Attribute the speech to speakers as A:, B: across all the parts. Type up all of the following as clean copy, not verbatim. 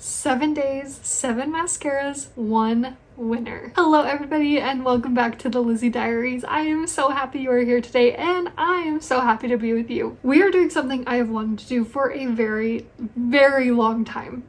A: 7 days, 7 mascaras, 1 winner. Hello everybody and welcome back to the Lizzie Diaries. I am so happy you are here today and I am so happy to be with you. We are doing something I have wanted to do for a very, very long time.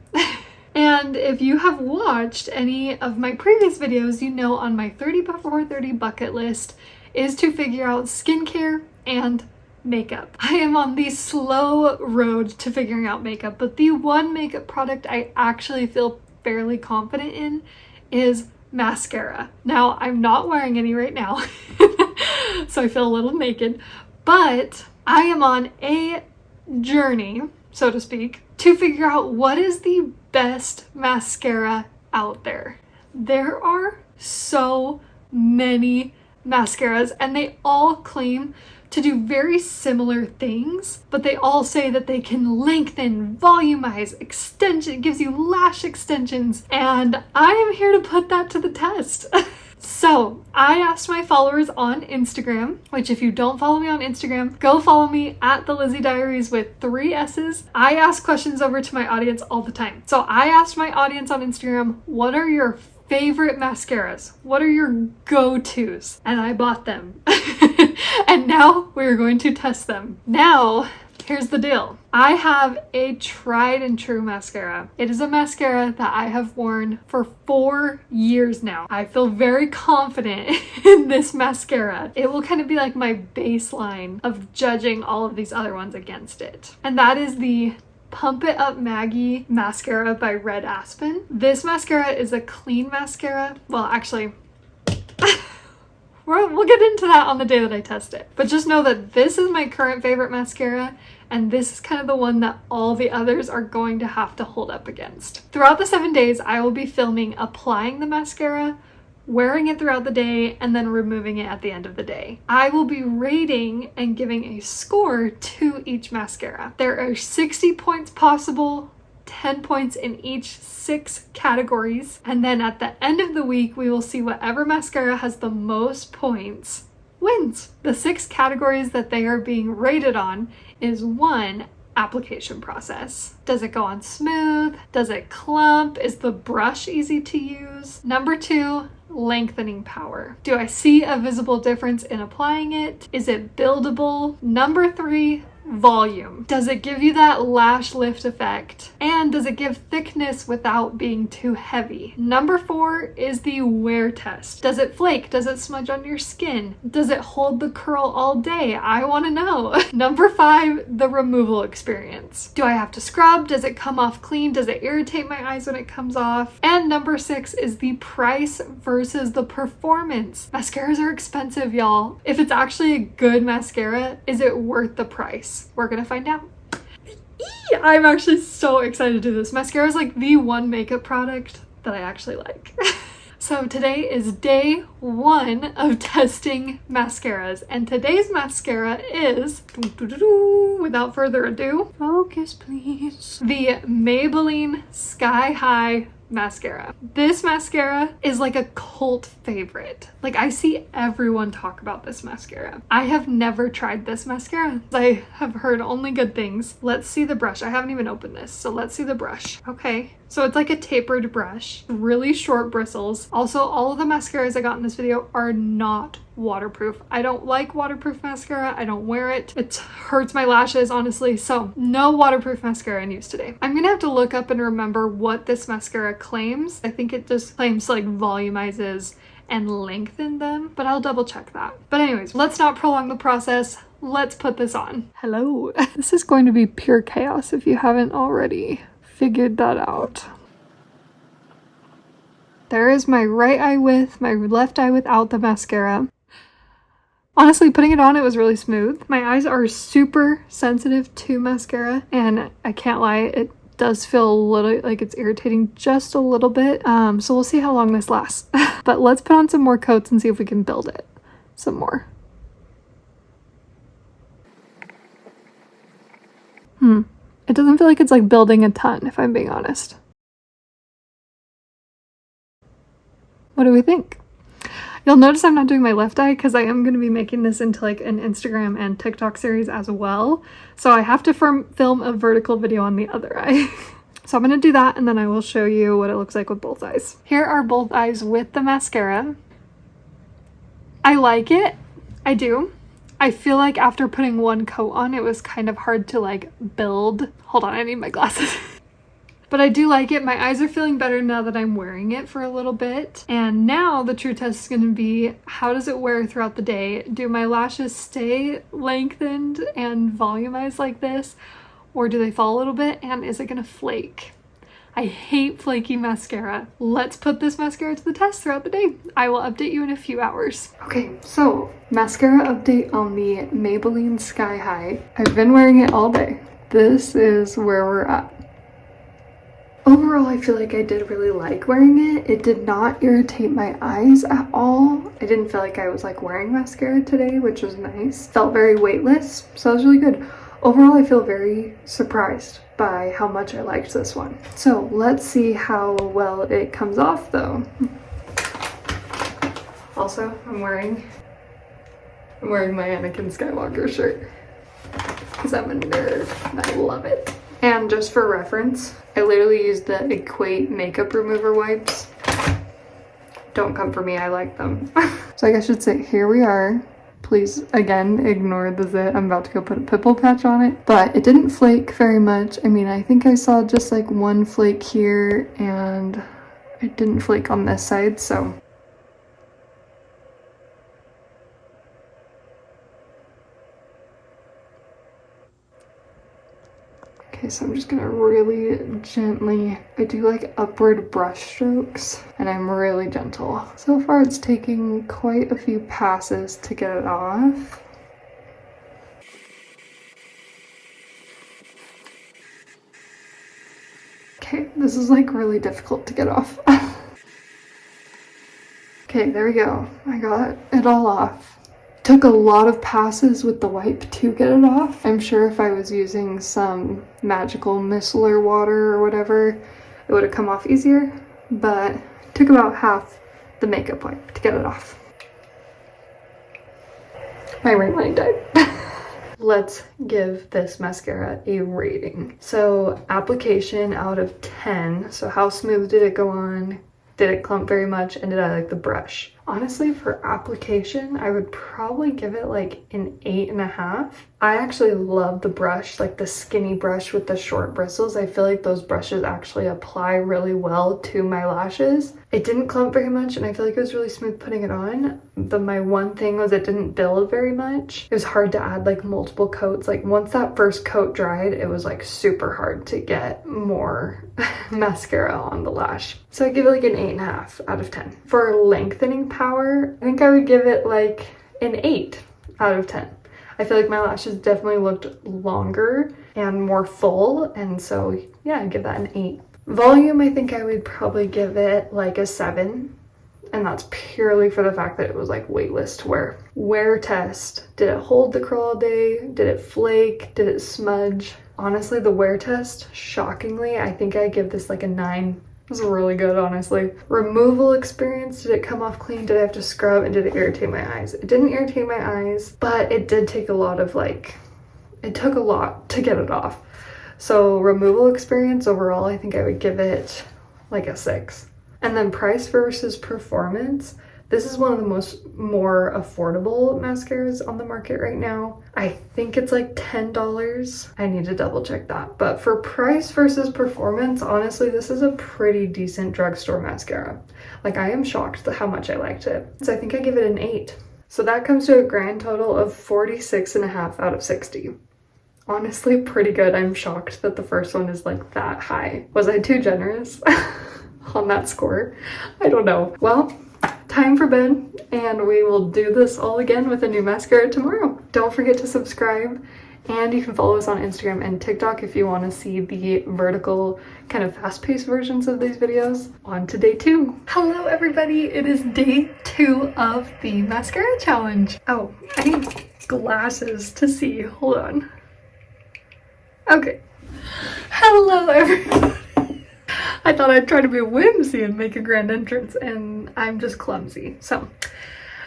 A: And if you have watched any of my previous videos, you know on my 30 before 30 bucket list is to figure out skincare and makeup. I am on the slow road to figuring out makeup, but the one makeup product I actually feel fairly confident in is mascara. Now, I'm not wearing any right now, so I feel a little naked, but I am on a journey, so to speak, to figure out what is the best mascara out there. There are so many mascaras and they all claim to do very similar things, but they all say that they can lengthen, volumize, extension, it gives you lash extensions, and I am here to put that to the test. So I asked my followers on Instagram, which if you don't follow me on Instagram, go follow me at the Lizzie Diaries with 3 S's. I ask questions over to my audience all the time. So I asked my audience on Instagram, what are your favorite mascaras? What are your go-tos? And I bought them. And now we're going to test them. Now, here's the deal. I have a tried and true mascara. It is a mascara that I have worn for 4 years now. I feel very confident in this mascara. It will kind of be like my baseline of judging all of these other ones against it. And that is the Pump It Up Maggie mascara by Red Aspen. This mascara is a clean mascara. Well, actually, we'll get into that on the day that I test it. But just know that this is my current favorite mascara, and this is kind of the one that all the others are going to have to hold up against. Throughout the 7 days, I will be filming applying the mascara, wearing it throughout the day, and then removing it at the end of the day. I will be rating and giving a score to each mascara. There are 60 points possible, 10 points in each 6 categories, and then at the end of the week we will see whatever mascara has the most points wins. The 6 categories that they are being rated on is 1, application process. Does it go on smooth? Does it clump? Is the brush easy to use? Number 2, lengthening power. Do I see a visible difference in applying it? Is it buildable? Number 3, volume. Does it give you that lash lift effect? And does it give thickness without being too heavy? Number 4 is the wear test. Does it flake? Does it smudge on your skin? Does it hold the curl all day? I want to know. Number 5, the removal experience. Do I have to scrub? Does it come off clean? Does it irritate my eyes when it comes off? And number 6 is the price versus the performance. Mascaras are expensive, y'all. If it's actually a good mascara, is it worth the price? We're gonna find out. I'm actually so excited to do this. Mascara is like the one makeup product that I actually like. So today is day 1 of testing mascaras, and today's mascara is, without further ado, focus please, the Maybelline Sky High mascara. This mascara is like a cult favorite. Like, I see everyone talk about this mascara. I have never tried this mascara. I have heard only good things. Let's see the brush. I haven't even opened this, so let's see the brush. Okay, so it's like a tapered brush, really short bristles. Also, all of the mascaras I got in this video are not waterproof. I don't like waterproof mascara. I don't wear it. It hurts my lashes, honestly. So no waterproof mascara in use today. I'm gonna have to look up and remember what this mascara claims. I think it just claims to like volumizes and lengthen them, but I'll double check that. But anyways, let's not prolong the process. Let's put this on. Hello. This is going to be pure chaos if you haven't already figured that out. There is my right eye with, my left eye without the mascara. Honestly, putting it on, it was really smooth. My eyes are super sensitive to mascara, and I can't lie, it does feel a little like it's irritating just a little bit. So we'll see how long this lasts. But let's put on some more coats and see if we can build it some more. It doesn't feel like it's like building a ton, if I'm being honest. What do we think? You'll notice I'm not doing my left eye because I am going to be making this into like an Instagram and TikTok series as well. So I have to film a vertical video on the other eye. So I'm going to do that and then I will show you what it looks like with both eyes. Here are both eyes with the mascara. I like it. I do. I feel like after putting one coat on, it was kind of hard to like build. Hold on, I need my glasses. But I do like it. My eyes are feeling better now that I'm wearing it for a little bit. And now the true test is going to be, how does it wear throughout the day? Do my lashes stay lengthened and volumized like this? Or do they fall a little bit? And is it going to flake? I hate flaky mascara. Let's put this mascara to the test throughout the day. I will update you in a few hours. Okay, so mascara update on the Maybelline Sky High. I've been wearing it all day. This is where we're at. Overall, I feel like I did really like wearing it. It did not irritate my eyes at all. I didn't feel like I was like wearing mascara today, which was nice. Felt very weightless, so it was really good. Overall, I feel very surprised by how much I liked this one. So let's see how well it comes off though. Also, I'm wearing my Anakin Skywalker shirt because I'm a nerd and I love it. And just for reference, I literally used the Equate makeup remover wipes. Don't come for me, I like them. So I guess I should say, here we are. Please, again, ignore the zit. I'm about to go put a pimple patch on it. But it didn't flake very much. I mean, I think I saw just like one flake here and it didn't flake on this side, so. Okay, so I'm just gonna really gently, I do like upward brush strokes and I'm really gentle. So far it's taking quite a few passes to get it off. Okay, this is like really difficult to get off. Okay, there we go. I got it all off. Took a lot of passes with the wipe to get it off. I'm sure if I was using some magical micellar water or whatever, it would have come off easier, but it took about half the makeup wipe to get it off. My ring light died. Let's give this mascara a rating. So application out of 10. So how smooth did it go on? Did it clump very much? And did I like the brush? Honestly, for application, I would probably give it like an 8.5. I actually love the brush, like the skinny brush with the short bristles. I feel like those brushes actually apply really well to my lashes. It didn't clump very much and I feel like it was really smooth putting it on. My one thing was it didn't build very much. It was hard to add like multiple coats. Like once that first coat dried, it was like super hard to get more mascara on the lash. So I give it like an 8.5 out of 10. For lengthening power, I think I would give it like an 8 out of 10. I feel like my lashes definitely looked longer and more full, and so yeah, I'd give that an 8. Volume, I think I would probably give it like a 7, and that's purely for the fact that it was like weightless to wear. Wear test, did it hold the curl all day? Did it flake? Did it smudge? Honestly, the wear test, shockingly, I think I give this like a 9. It was really good, honestly. Removal experience, did it come off clean? Did I have to scrub? And did it irritate my eyes? It didn't irritate my eyes, but it did take a lot of like, it took a lot to get it off. So removal experience overall, I think I would give it like a 6. And then price versus performance, this is one of the more affordable mascaras on the market right now. I think it's like $10. I need to double check that. But for price versus performance, honestly, this is a pretty decent drugstore mascara. Like I am shocked at how much I liked it. So I think I give it an 8. So that comes to a grand total of 46.5 out of 60. Honestly, pretty good. I'm shocked that the first one is like that high. Was I too generous on that score? I don't know. Well, time for bed, and we will do this all again with a new mascara tomorrow. Don't forget to subscribe, and you can follow us on Instagram and TikTok if you want to see the vertical kind of fast-paced versions of these videos. On to day 2. Hello everybody, it is day 2 of the mascara challenge. Oh, I need glasses to see. Hold on. Okay. Hello everybody. I thought I'd try to be whimsy and make a grand entrance, and I'm just clumsy. So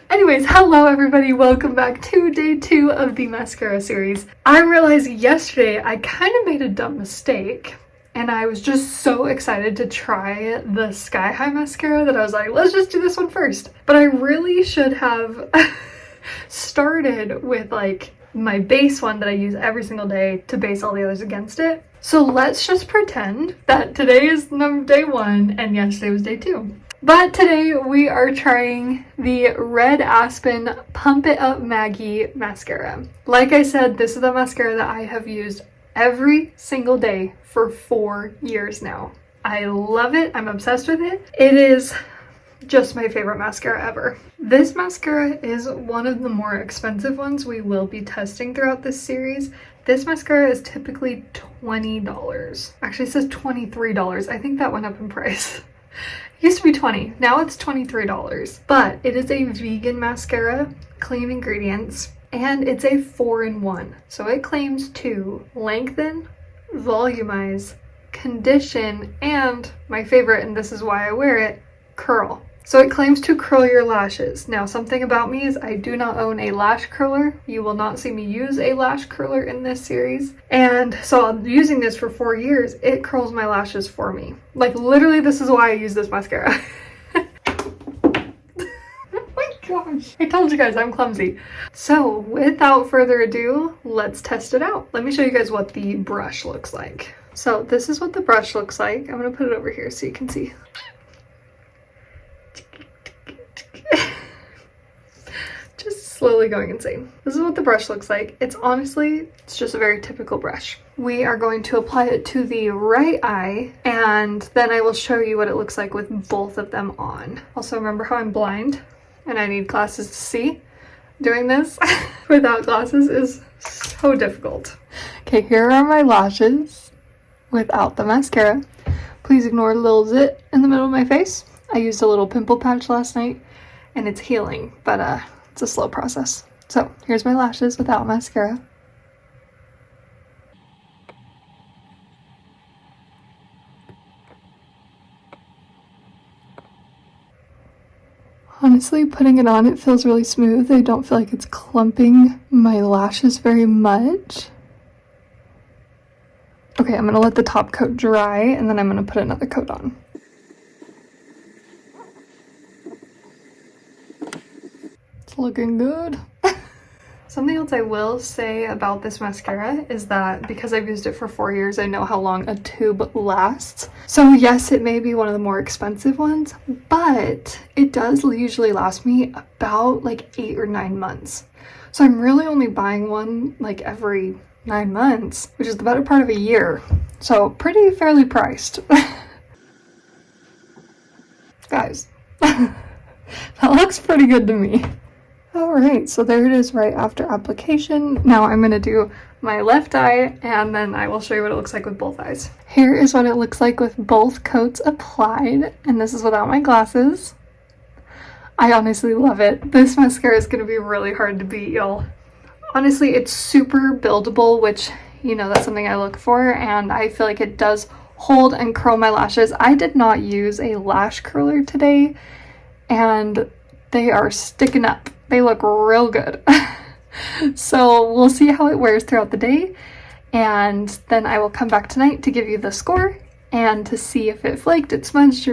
A: anyways, hello everybody, welcome back to day 2 of the mascara series. I realized yesterday I kind of made a dumb mistake. and I was just so excited to try the Sky High mascara that I was like, let's just do this one first. But I really should have started with like my base one that I use every single day to base all the others against it. So let's just pretend that today is day 1 and yesterday was day 2. But today we are trying the Red Aspen Pump It Up Maggie mascara. Like I said, this is the mascara that I have used every single day for 4 years now. I love it. I'm obsessed with it. It is just my favorite mascara ever. This mascara is one of the more expensive ones we will be testing throughout this series. This mascara is typically $20. Actually, it says $23. I think that went up in price. It used to be $20. Now it's $23. But it is a vegan mascara, clean ingredients, and it's a 4-in-1. So it claims to lengthen, volumize, condition, and my favorite, and this is why I wear it, curl. So it claims to curl your lashes. Now, something about me is I do not own a lash curler. You will not see me use a lash curler in this series. And so I'm using this for 4 years. It curls my lashes for me. Like literally, this is why I use this mascara. Gosh, I told you guys I'm clumsy. So without further ado, let's test it out. Let me show you guys what the brush looks like. So this is what the brush looks like. I'm gonna put it over here so you can see. Just slowly going insane. This is what the brush looks like. It's just a very typical brush. We are going to apply it to the right eye, and then I will show you what it looks like with both of them on. Also, remember how I'm blind and I need glasses to see? Doing this without glasses is so difficult. Okay, here are my lashes without the mascara. Please ignore a little zit in the middle of my face. I used a little pimple patch last night and it's healing, but it's a slow process. So here's my lashes without mascara. Honestly, putting it on, it feels really smooth. I don't feel like it's clumping my lashes very much. Okay, I'm gonna let the top coat dry and then I'm gonna put another coat on. It's looking good. Something else I will say about this mascara is that because I've used it for 4 years, I know how long a tube lasts. So yes, it may be one of the more expensive ones, but it does usually last me about like 8 or 9 months. So I'm really only buying one like every 9 months, which is the better part of a year. So pretty fairly priced. Guys, that looks pretty good to me. Alright, so there it is right after application. Now I'm going to do my left eye and then I will show you what it looks like with both eyes. Here is what it looks like with both coats applied, and this is without my glasses. I honestly love it. This mascara is going to be really hard to beat, y'all. Honestly, it's super buildable, which, you know, that's something I look for, and I feel like it does hold and curl my lashes. I did not use a lash curler today, and they are sticking up. They look real good. So we'll see how it wears throughout the day, and then I will come back tonight to give you the score and to see if it flaked, it smudged,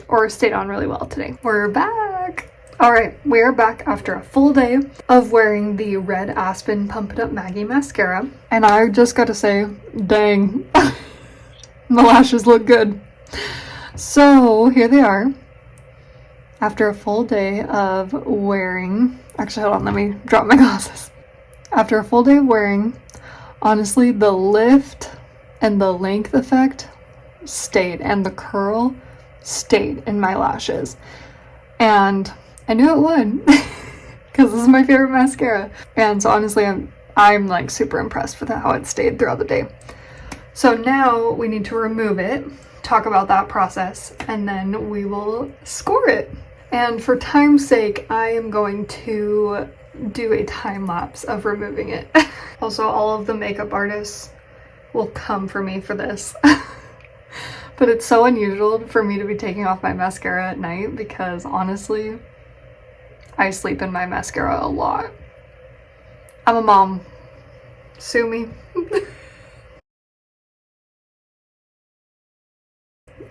A: or stayed on really well today. We're back. Alright, we're back after a full day of wearing the Red Aspen Pump It Up Maggie mascara, and I just gotta say, dang, my lashes look good. So here they are. After a full day of wearing, actually hold on, let me drop my glasses. After a full day of wearing, honestly, the lift and the length effect stayed, and the curl stayed in my lashes. And I knew it would, because this is my favorite mascara. And so honestly, I'm like super impressed with how it stayed throughout the day. So now we need to remove it, talk about that process, and then we will score it. And for time's sake, I am going to do a time lapse of removing it. Also, all of the makeup artists will come for me for this. But it's so unusual for me to be taking off my mascara at night because honestly, I sleep in my mascara a lot. I'm a mom. Sue me.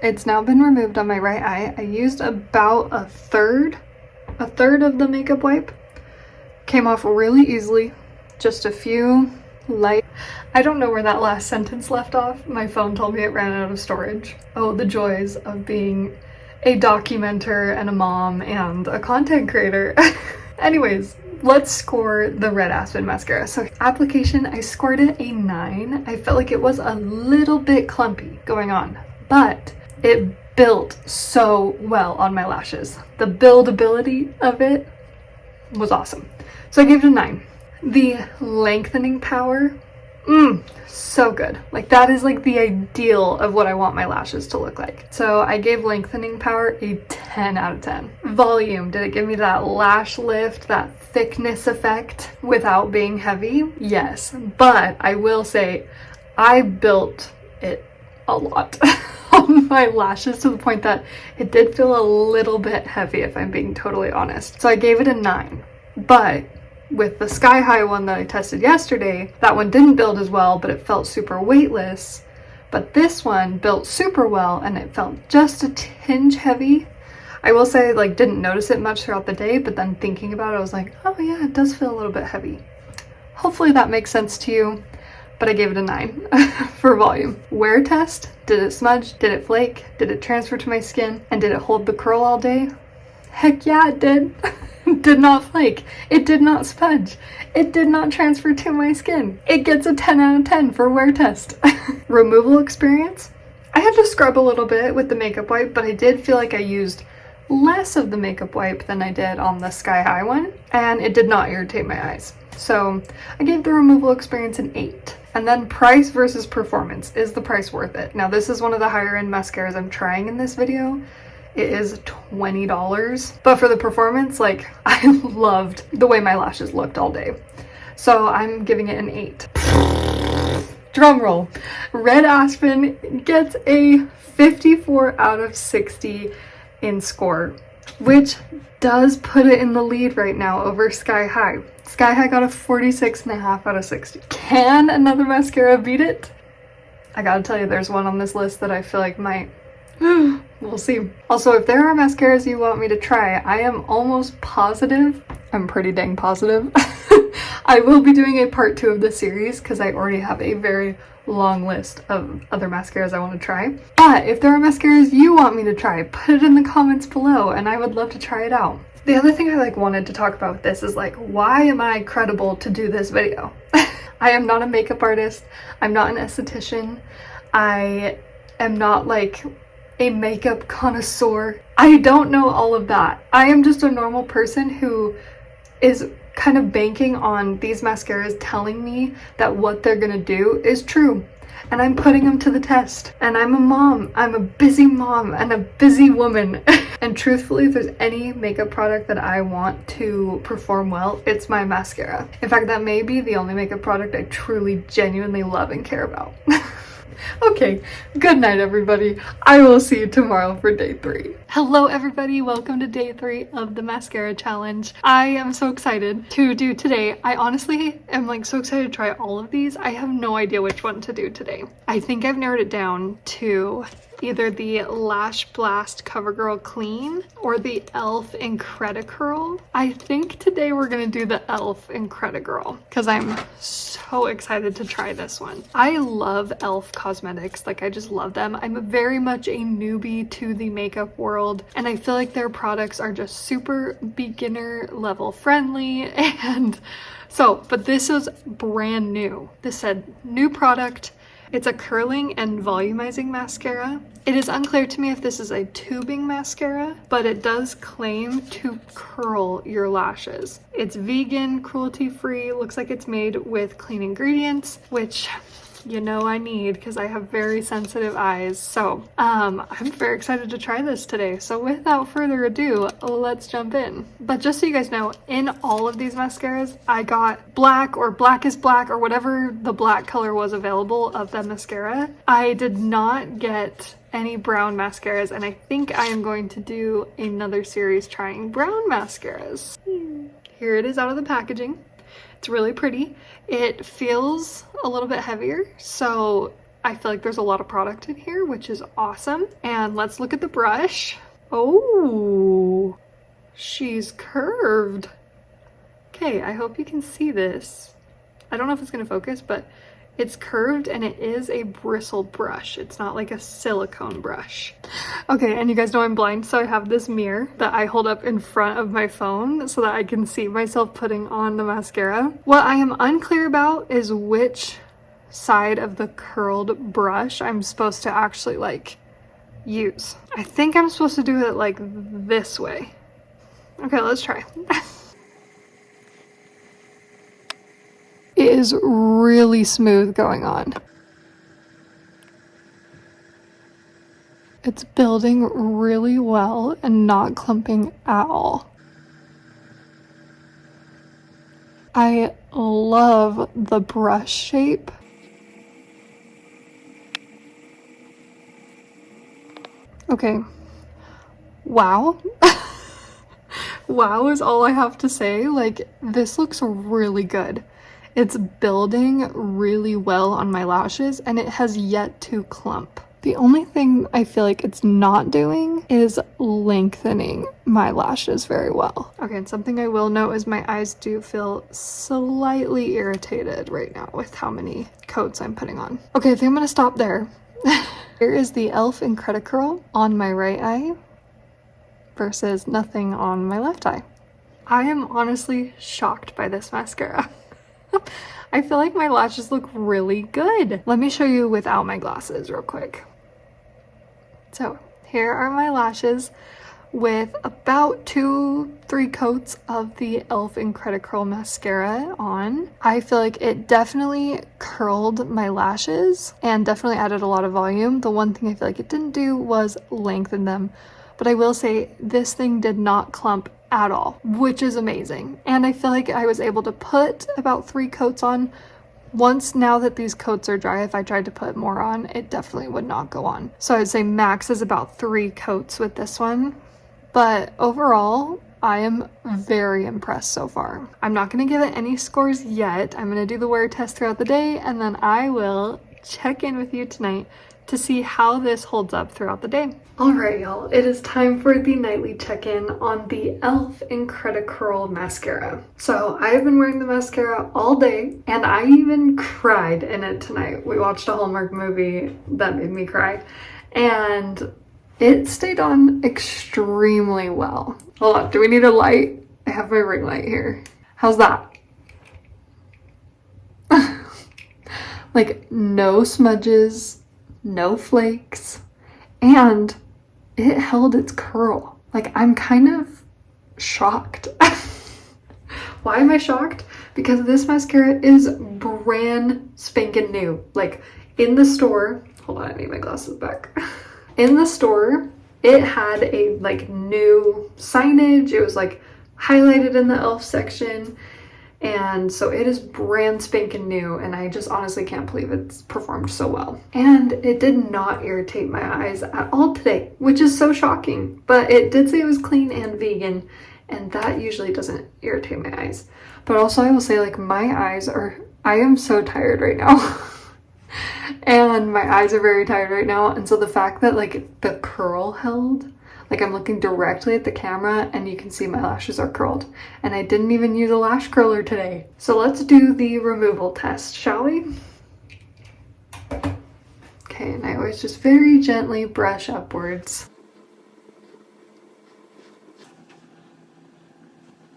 A: It's now been removed on my right eye. I used about a third of the makeup wipe. Came off really easily. Just a few light. I don't know where that last sentence left off. My phone told me it ran out of storage. Oh, the joys of being a documenter and a mom and a content creator. Anyways, let's score the Red Aspen mascara. So application, I scored it a 9. I felt like it was a little bit clumpy going on, but it built so well on my lashes. The buildability of it was awesome. So I gave it a 9. The lengthening power, so good. Like that is like the ideal of what I want my lashes to look like. So I gave lengthening power a 10 out of 10. Volume, did it give me that lash lift, that thickness effect without being heavy? Yes, but I will say I built it a lot on my lashes to the point that it did feel a little bit heavy, if I'm being totally honest. So I gave it a 9, but with the Sky High one that I tested yesterday, that one didn't build as well, but it felt super weightless. But this one built super well and it felt just a tinge heavy. I will say I like didn't notice it much throughout the day, but then thinking about it, I was like, oh yeah, it does feel a little bit heavy. Hopefully that makes sense to you, but I gave it a 9 for volume. Wear test, did it smudge? Did it flake? Did it transfer to my skin? And did it hold the curl all day? Heck yeah, it did. Did not flake. It did not smudge. It did not transfer to my skin. It gets a 10 out of 10 for wear test. Removal experience. I had to scrub a little bit with the makeup wipe, but I did feel like I used less of the makeup wipe than I did on the Sky High one, and it did not irritate my eyes. So I gave the removal experience an 8. And then price versus performance. Is the price worth it? Now this is one of the higher end mascaras I'm trying in this video. It is $20, but for the performance, like I loved the way my lashes looked all day. So I'm giving it an 8. Drum roll. Red Aspen gets a 54 out of 60 in score, which does put it in the lead right now over Sky High. Sky High got a 46.5 out of 60. Can another mascara beat it? I gotta tell you, there's one on this list that I feel like might. We'll see. Also, if there are mascaras you want me to try, I am almost positive, I'm pretty dang positive, I will be doing a part 2 of this series because I already have a very long list of other mascaras I want to try. But if there are mascaras you want me to try, put it in the comments below and I would love to try it out. The other thing I wanted to talk about with this is why am I credible to do this video? I am not a makeup artist. I'm not an esthetician. I am not a makeup connoisseur. I don't know all of that. I am just a normal person who is kind of banking on these mascaras telling me that what they're gonna do is true. And I'm putting them to the test. And I'm a mom. I'm a busy mom and a busy woman. And truthfully, if there's any makeup product that I want to perform well, it's my mascara. In fact, that may be the only makeup product I truly, genuinely love and care about. Okay, good night everybody. I will see you tomorrow for day 3. Hello everybody, welcome to day 3 of the mascara challenge. I am so excited to do today. I honestly am so excited to try all of these. I have no idea which one to do today. I think I've narrowed it down to either the Lash Blast Covergirl Clean or the e.l.f. Incredicurl. I think today we're gonna do the e.l.f. Incredicurl because I'm so excited to try this one. I love e.l.f. cosmetics, I just love them. I'm very much a newbie to the makeup world and I feel like their products are just super beginner level friendly and but this is brand new. This said new product. It's a curling and volumizing mascara. It is unclear to me if this is a tubing mascara, but it does claim to curl your lashes. It's vegan, cruelty-free, looks like it's made with clean ingredients, which you know I need because I have very sensitive eyes. So I'm very excited to try this today. So without further ado, let's jump in. But just so you guys know, in all of these mascaras, I got black or black is black or whatever the black color was available of the mascara. I did not get any brown mascaras, and I think I am going to do another series trying brown mascaras. Here it is out of the packaging. It's really pretty. It feels a little bit heavier, so I feel like there's a lot of product in here, which is awesome. And let's look at the brush. Oh, she's curved. Okay, I hope you can see this. I don't know if it's gonna focus, but it's curved and it is a bristle brush. It's not like a silicone brush. Okay, and you guys know I'm blind, so I have this mirror that I hold up in front of my phone so that I can see myself putting on the mascara. What I am unclear about is which side of the curled brush I'm supposed to actually like use. I think I'm supposed to do it like this way. Okay, let's try. It is really smooth going on. It's building really well and not clumping at all. I love the brush shape. Okay. Wow. Wow is all I have to say. Like, this looks really good. It's building really well on my lashes and it has yet to clump. The only thing I feel like it's not doing is lengthening my lashes very well. Okay, and something I will note is my eyes do feel slightly irritated right now with how many coats I'm putting on. Okay, I think I'm gonna stop there. Here is the e.l.f. Incredicurl on my right eye versus nothing on my left eye. I am honestly shocked by this mascara. I feel like my lashes look really good. Let me show you without my glasses real quick. So here are my lashes with about 2-3 coats of the e.l.f. Incredicurl mascara on. I feel like it definitely curled my lashes and definitely added a lot of volume. The one thing I feel like it didn't do was lengthen them. But I will say this thing did not clump at all, which is amazing. And I feel like I was able to put about 3 coats on. Once now that these coats are dry, if I tried to put more on, it definitely would not go on. So I'd say max is about 3 coats with this one. But overall, I am very impressed so far. I'm not gonna give it any scores yet. I'm gonna do the wear test throughout the day and then I will check in with you tonight to see how this holds up throughout the day. Alright y'all, it is time for the nightly check-in on the e.l.f. Incredicurl mascara. So I have been wearing the mascara all day and I even cried in it tonight. We watched a Hallmark movie that made me cry and it stayed on extremely well. Hold on, do we need a light? I have my ring light here. How's that? Like no smudges, no flakes, and it held its curl. Like, I'm kind of shocked. Why am I shocked? Because this mascara is brand spanking new. Like, in the store, hold on, I need my glasses back. In the store, it had a like new signage. It was like highlighted in the e.l.f. section. And so it is brand spanking new and I just honestly can't believe it's performed so well. And it did not irritate my eyes at all today, which is so shocking. But it did say it was clean and vegan and that usually doesn't irritate my eyes. But also I will say like my eyes are, I am so tired right now. And my eyes are very tired right now. And so the fact that like the curl held, like I'm looking directly at the camera and you can see my lashes are curled. And I didn't even use a lash curler today. So let's do the removal test, shall we? Okay, and I always just very gently brush upwards.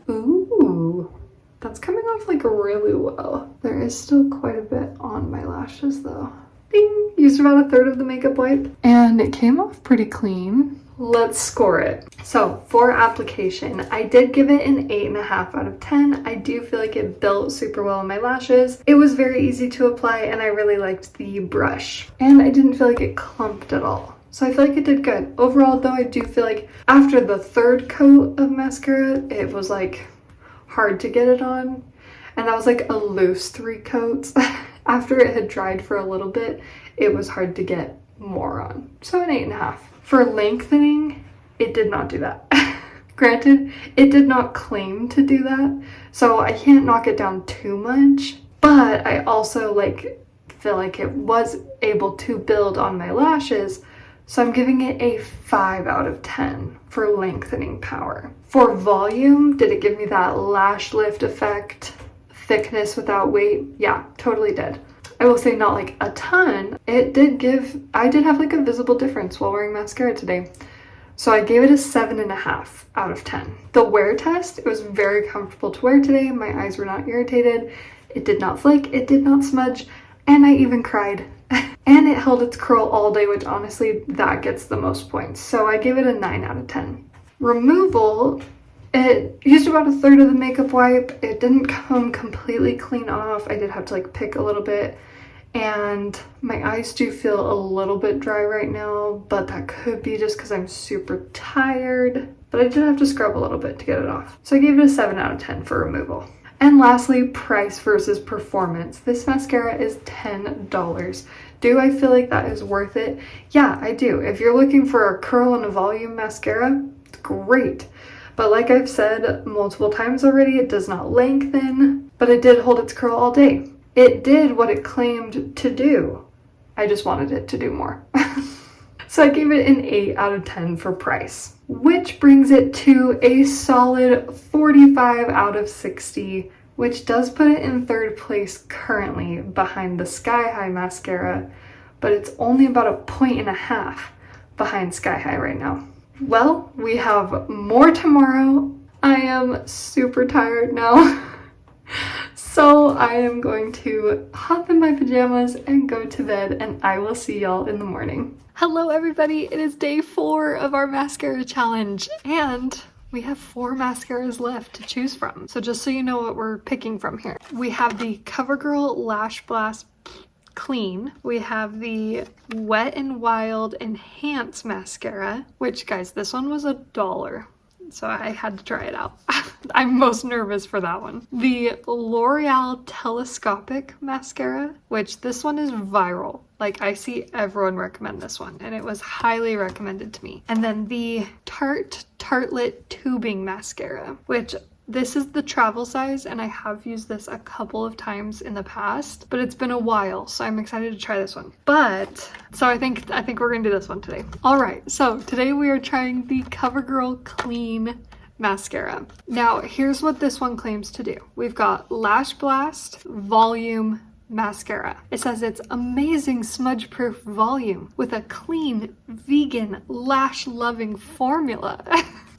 A: Ooh, that's coming off like really well. There is still quite a bit on my lashes though. Ding! Used about 1/3 of the makeup wipe. And it came off pretty clean. Let's score it. So for application, I did give it an 8.5 out of 10. I do feel like it built super well on my lashes. It was very easy to apply and I really liked the brush. And I didn't feel like it clumped at all. So I feel like it did good. Overall though, I do feel like after the 3rd coat of mascara, it was like hard to get it on. And that was like a loose 3 coats. After it had dried for a little bit, it was hard to get more on. So an 8.5. For lengthening, it did not do that. Granted, it did not claim to do that, so I can't knock it down too much, but I also like feel like it was able to build on my lashes. So I'm giving it a 5 out of 10 for lengthening power. For volume, did it give me that lash lift effect? Thickness without weight? Yeah, totally did. I will say not like a ton. I did have like a visible difference while wearing mascara today. So I gave it a 7.5 out of 10. The wear test, it was very comfortable to wear today. My eyes were not irritated. It did not flake, it did not smudge, and I even cried. And it held its curl all day, which honestly, that gets the most points. So I gave it a 9 out of 10. Removal, it used about 1/3 of the makeup wipe. It didn't come completely clean off. I did have to like pick a little bit. And my eyes do feel a little bit dry right now, but that could be just because I'm super tired. But I did have to scrub a little bit to get it off. So I gave it a 7 out of 10 for removal. And lastly, price versus performance. This mascara is $10. Do I feel like that is worth it? Yeah, I do. If you're looking for a curl and a volume mascara, it's great. But like I've said multiple times already, it does not lengthen, but it did hold its curl all day. It did what it claimed to do. I just wanted it to do more. So I gave it an 8 out of 10 for price, which brings it to a solid 45 out of 60, which does put it in 3rd place currently behind the Sky High mascara, but it's only about 1.5 points behind Sky High right now. Well, we have more tomorrow. I am super tired now. So I am going to hop in my pajamas and go to bed, and I will see y'all in the morning. Hello everybody, it is day 4 of our mascara challenge, and we have 4 mascaras left to choose from. So just so you know what we're picking from here. We have the Covergirl Lash Blast Clean. We have the Wet n Wild Enhance Mascara, which guys, this one was $1. So I had to try it out. I'm most nervous for that one. The Loreal Telescopic Mascara, which this one is viral. Like, I see everyone recommend this one, and it was highly recommended to me. And then the Tarte Tartelette Tubing Mascara, which this is the travel size, and I have used this a couple of times in the past, but it's been a while, so I'm excited to try this one. So I think we're gonna do this one today. All right, so today we are trying the CoverGirl Clean Mascara. Now, here's what this one claims to do. We've got Lash Blast Volume Mascara. It says it's amazing smudge-proof volume with a clean, vegan, lash-loving formula.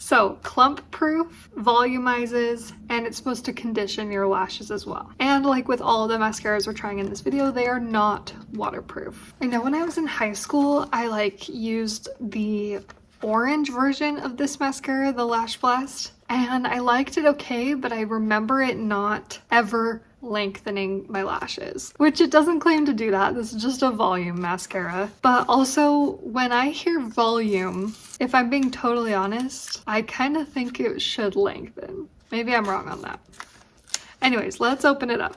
A: So, clump-proof, volumizes, and it's supposed to condition your lashes as well. And like with all the mascaras we're trying in this video, they are not waterproof. I know when I was in high school, I used the orange version of this mascara, the Lash Blast, and I liked it okay, but I remember it not ever lengthening my lashes, which it doesn't claim to do that. This is just a volume mascara. But also, when I hear volume, if I'm being totally honest, I kind of think it should lengthen. Maybe I'm wrong on that. Anyways, let's open it up.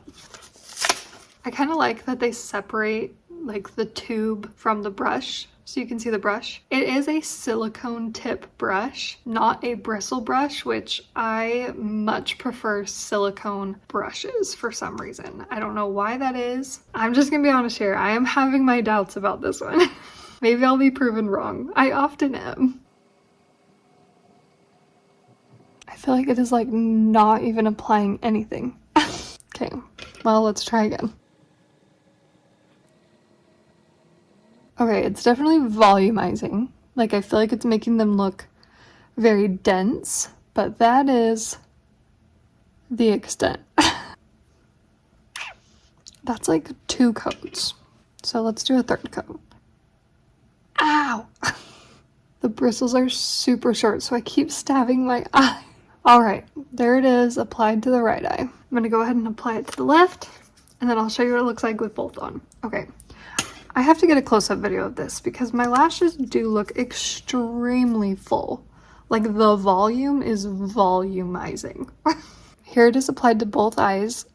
A: I kind of like that they separate like the tube from the brush, so you can see the brush. It is a silicone tip brush, not a bristle brush, which I much prefer silicone brushes for some reason. I don't know why that is. I'm just gonna be honest here. I am having my doubts about this one. Maybe I'll be proven wrong. I often am. I feel like it is like not even applying anything. Okay, well, let's try again. Okay, it's definitely volumizing. Like, I feel like it's making them look very dense, but that is the extent. That's like 2 coats. So let's do a 3rd coat. Ow! The bristles are super short, so I keep stabbing my eye. All right, there it is, applied to the right eye. I'm gonna go ahead and apply it to the left, and then I'll show you what it looks like with both on. Okay. I have to get a close-up video of this because my lashes do look extremely full. Like, the volume is volumizing. Here it is applied to both eyes.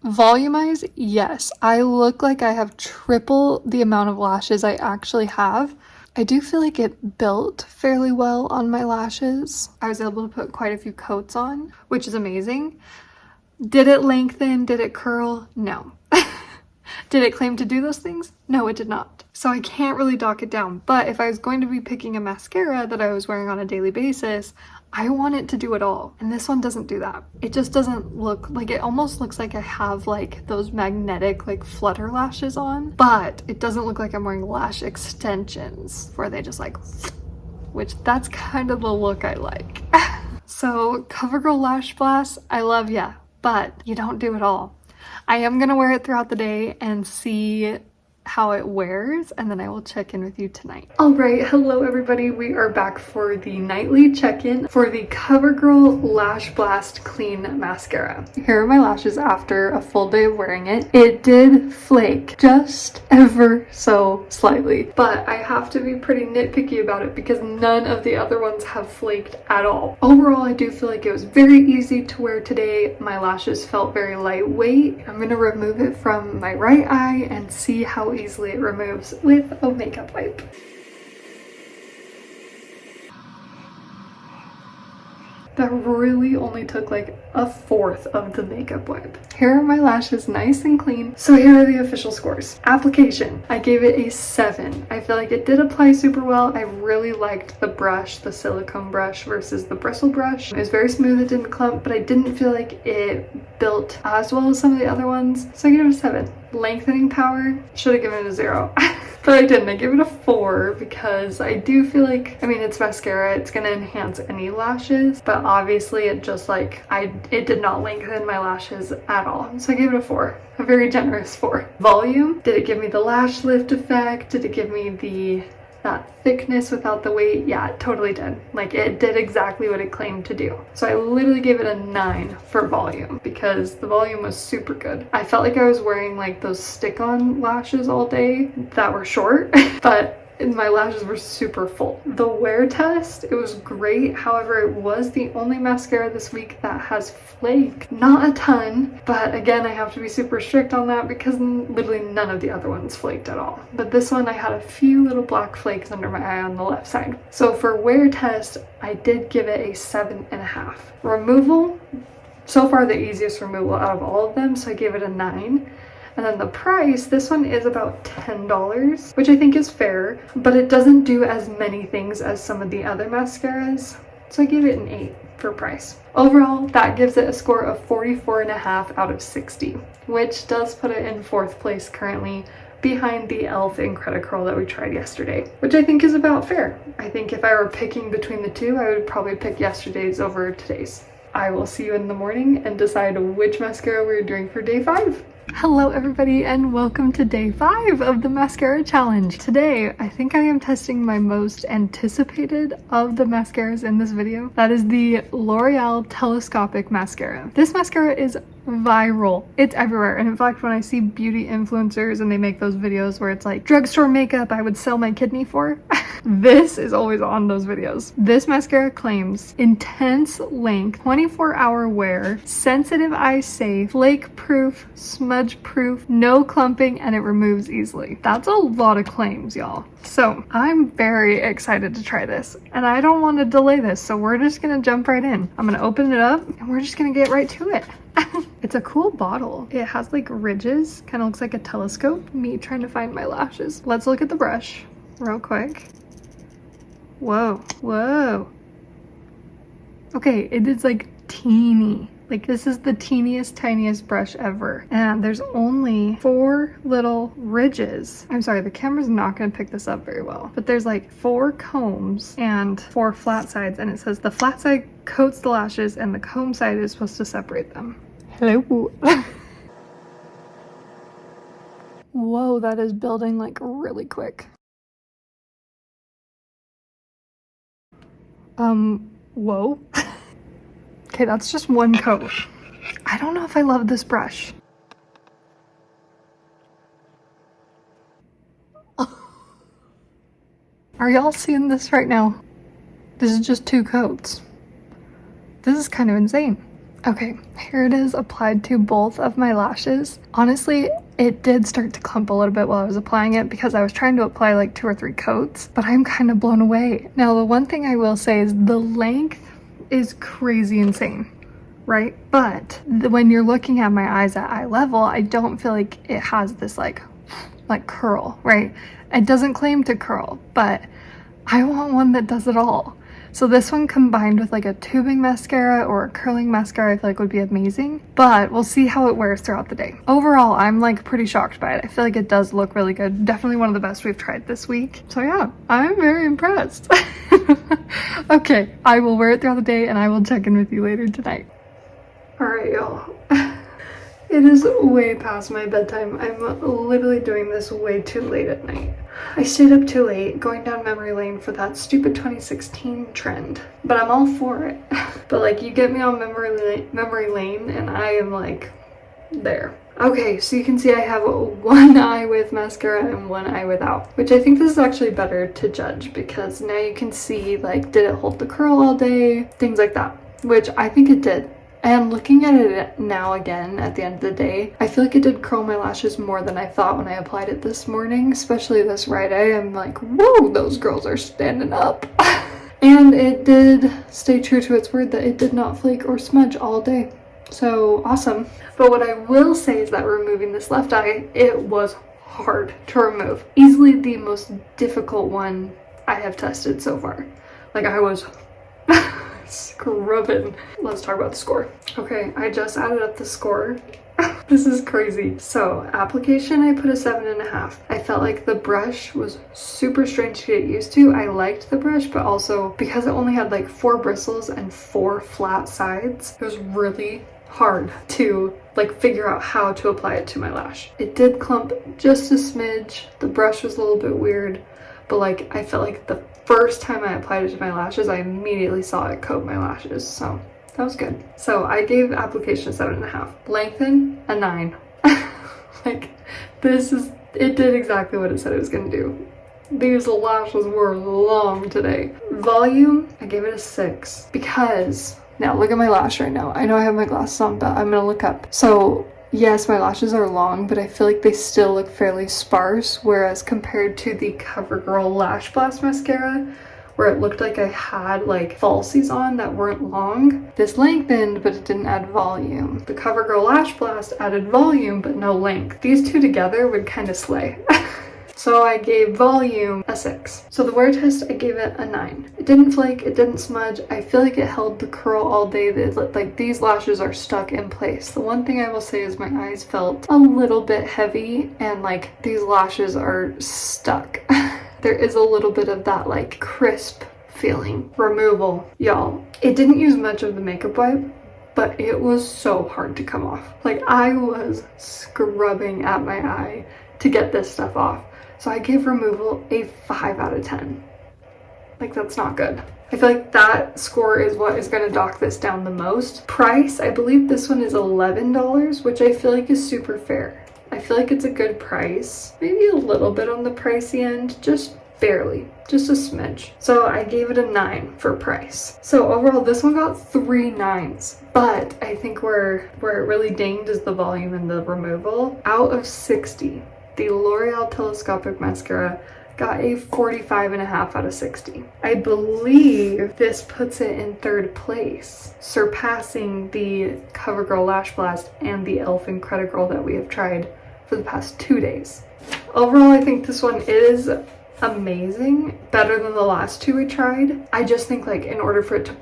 A: Volumize, yes. I look like I have triple the amount of lashes I actually have. I do feel like it built fairly well on my lashes. I was able to put quite a few coats on, which is amazing. Did it lengthen? Did it curl? No. Did it claim to do those things? No, it did not. So I can't really dock it down. But if I was going to be picking a mascara that I was wearing on a daily basis, I want it to do it all. And this one doesn't do that. It just doesn't look like, it almost looks like I have like those magnetic like flutter lashes on, but it doesn't look like I'm wearing lash extensions where they just like, which that's kind of the look I like. So Covergirl Lash Blast, I love ya, but you don't do it all. I am gonna wear it throughout the day and see how it wears, and then I will check in with you tonight. All right, hello everybody. We are back for the nightly check-in for the Covergirl Lash Blast Clean Mascara. Here are my lashes after a full day of wearing it. It did flake just ever so slightly, but I have to be pretty nitpicky about it because none of the other ones have flaked at all. Overall, I do feel like it was very easy to wear today. My lashes felt very lightweight. I'm gonna remove it from my right eye and see how easily it removes with a makeup wipe. That really only took like a fourth of the makeup wipe. Here are my lashes nice and clean. So here are the official scores. Application, I gave it a 7. I feel like it did apply super well. I really liked the brush, the silicone brush versus the bristle brush. It was very smooth, it didn't clump, but I didn't feel like it built as well as some of the other ones. So I gave it a 7. Lengthening power, should have given it a 0. But I didn't. I gave it a 4 because I do feel like, I mean, it's mascara, it's gonna enhance any lashes, but obviously it just like, it did not lengthen my lashes at all. So I gave it a 4, a very generous 4. Volume, did it give me the lash lift effect? Did it give me that thickness without the weight? Yeah, it totally did. Like, it did exactly what it claimed to do. So I literally gave it a 9 for volume because the volume was super good. I felt like I was wearing like those stick-on lashes all day that were short, but my lashes were super full. The wear test, it was great. However, it was the only mascara this week that has flaked. Not a ton, but again, I have to be super strict on that because literally none of the other ones flaked at all. But this one, I had a few little black flakes under my eye on the left side. So for wear test, I did give it a 7.5. Removal, so far the easiest removal out of all of them, so I gave it a 9. And then the price, this one is about $10, which I think is fair, but it doesn't do as many things as some of the other mascaras. So I gave it an 8 for price. Overall, that gives it a score of 44.5 out of 60, which does put it in 4th place currently, behind the e.l.f. Incredicurl that we tried yesterday, which I think is about fair. I think if I were picking between the two, I would probably pick yesterday's over today's. I will see you in the morning and decide which mascara we're doing for day 5. Hello everybody and welcome to day 5 of the mascara challenge. Today, I think I am testing my most anticipated of the mascaras in this video. That is the Loreal Telescopic mascara. This mascara is viral. It's everywhere. And in fact, when I see beauty influencers and they make those videos where it's like drugstore makeup I would sell my kidney for, this is always on those videos. This mascara claims intense length, 24-hour wear, sensitive eye safe, flake proof, smudge proof, no clumping, and it removes easily. That's a lot of claims, y'all. So I'm very excited to try this and I don't want to delay this. So we're just gonna jump right in. I'm gonna open it up and we're just gonna get right to it. It's a cool bottle. It has like ridges, kind of looks like a telescope. Me trying to find my lashes. Let's look at the brush real quick. Whoa, whoa. Okay, it is like teeny. Like this is the teeniest, tiniest brush ever. And there's only 4 little ridges. I'm sorry, the camera's not gonna pick this up very well. But there's like 4 combs and 4 flat sides. And it says the flat side coats the lashes and the comb side is supposed to separate them. Hello. Whoa, that is building like really quick. Whoa. Okay, that's just one coat. I don't know if I love this brush. Are y'all seeing this right now? This is just 2 coats. This is kind of insane. Okay, here it is applied to both of my lashes. Honestly, it did start to clump a little bit while I was applying it because I was trying to apply like 2 or 3 coats, but I'm kind of blown away. Now, the one thing I will say is the length is crazy insane. right? But when you're looking at my eyes at eye level, I don't feel like it has this like curl, right? It doesn't claim to curl, but I want one that does it all. So this one combined with like a tubing mascara or a curling mascara I feel like would be amazing, but we'll see how it wears throughout the day. Overall, I'm like pretty shocked by it. I feel like it does look really good. Definitely one of the best we've tried this week. So yeah, I'm very impressed. Okay, I will wear it throughout the day and I will check in with you later tonight. All right, y'all. It is way past my bedtime. I'm literally doing this way too late at night. I stayed up too late going down memory lane for that stupid 2016 trend, but I'm all for it. But like, you get me on memory lane and I am like there. Okay, so you can see I have one eye with mascara and one eye without, which I think this is actually better to judge because now you can see like, did it hold the curl all day? Things like that, which I think it did. And looking at it now again at the end of the day, I feel like it did curl my lashes more than I thought when I applied it this morning, especially this right eye. I'm like, whoa, those girls are standing up. And it did stay true to its word that it did not flake or smudge all day. So awesome. But what I will say is that removing this left eye, it was hard to remove. Easily the most difficult one I have tested so far. Like, I was scrubbing. Let's talk about the score. Okay, I just added up the score. This is crazy. So application, I put a 7.5. I felt like the brush was super strange to get used to. I liked the brush, but also because it only had like 4 bristles and 4 flat sides, it was really hard to like figure out how to apply it to my lash. It did clump just a smidge. The brush was a little bit weird, but like I felt like the first time I applied it to my lashes, I immediately saw it coat my lashes, so that was good. So I gave application a 7.5. Lengthen, a 9. Like, it did exactly what it said it was gonna do. These lashes were long today. Volume, I gave it a 6 because, now look at my lash right now. I know I have my glasses on, but I'm gonna look up. So yes, my lashes are long, but I feel like they still look fairly sparse, whereas compared to the Covergirl Lash Blast Mascara, where it looked like I had like falsies on that weren't long, this lengthened, but it didn't add volume. The Covergirl Lash Blast added volume, but no length. These two together would kind of slay. So I gave volume a 6. So the wear test, I gave it a 9. It didn't flake, it didn't smudge. I feel like it held the curl all day. Like, these lashes are stuck in place. The one thing I will say is my eyes felt a little bit heavy and like these lashes are stuck. There is a little bit of that like crisp feeling. Removal, y'all. It didn't use much of the makeup wipe, but it was so hard to come off. Like, I was scrubbing at my eye to get this stuff off. So I gave removal a 5 out of 10. Like, that's not good. I feel like that score is what is going to dock this down the most. Price, I believe this one is $11, which I feel like is super fair. I feel like it's a good price. Maybe a little bit on the pricey end, just barely, just a smidge. So I gave it a 9 for price. So overall, this one got 3 9s. But I think where it really dinged is the volume and the removal. Out of 60, the L'Oreal Telescopic Mascara got a 45.5 out of 60. I believe this puts it in 3rd place, surpassing the CoverGirl Lash Blast and the e.l.f. Incredicurl that we have tried for the past 2 days. Overall, I think this one is amazing, better than the last 2 we tried. I just think like in order for it to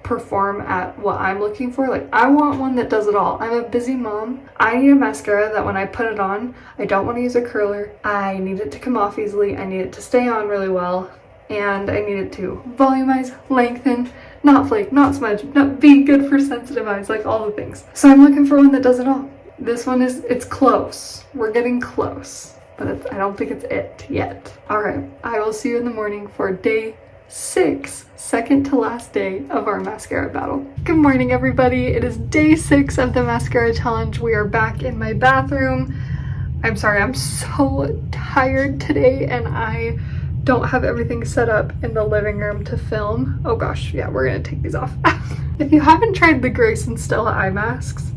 A: perform at what I'm looking for, like I want one that does it all. I'm a busy mom. I need a mascara that when I put it on, I don't want to use a curler. I need it to come off easily. I need it to stay on really well, and I need it to volumize, lengthen, not flake, not smudge, not be good for sensitive eyes, like all the things. So I'm looking for one that does it all. This one it's close. We're getting close, but I don't think it's it yet. All right, I will see you in the morning for day 6, second to last day of our mascara battle. Good morning, everybody. It is day 6 of the mascara challenge. We are back in my bathroom. I'm sorry, I'm so tired today and I don't have everything set up in the living room to film. Oh gosh, yeah, we're gonna take these off. If you haven't tried the Grace and Stella eye masks,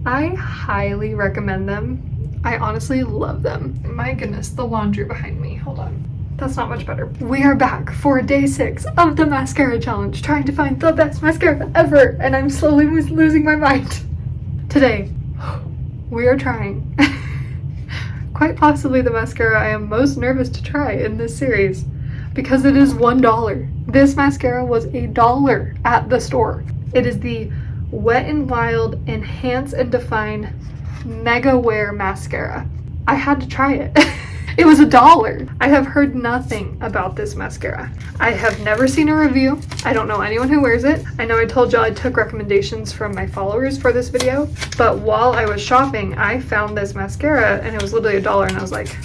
A: I highly recommend them. I honestly love them. My goodness, the laundry behind me. Hold on. That's not much better. We are back for day 6 of the mascara challenge, trying to find the best mascara ever, and I'm slowly losing my mind. Today, we are trying quite possibly the mascara I am most nervous to try in this series, because it is $1. This mascara was $1 at the store. It is the Wet n Wild Enhance and Define MegaWear mascara. I had to try it. It was $1. I have heard nothing about this mascara. I have never seen a review. I don't know anyone who wears it. I know I told y'all I took recommendations from my followers for this video, but while I was shopping, I found this mascara and it was literally $1 and I was like,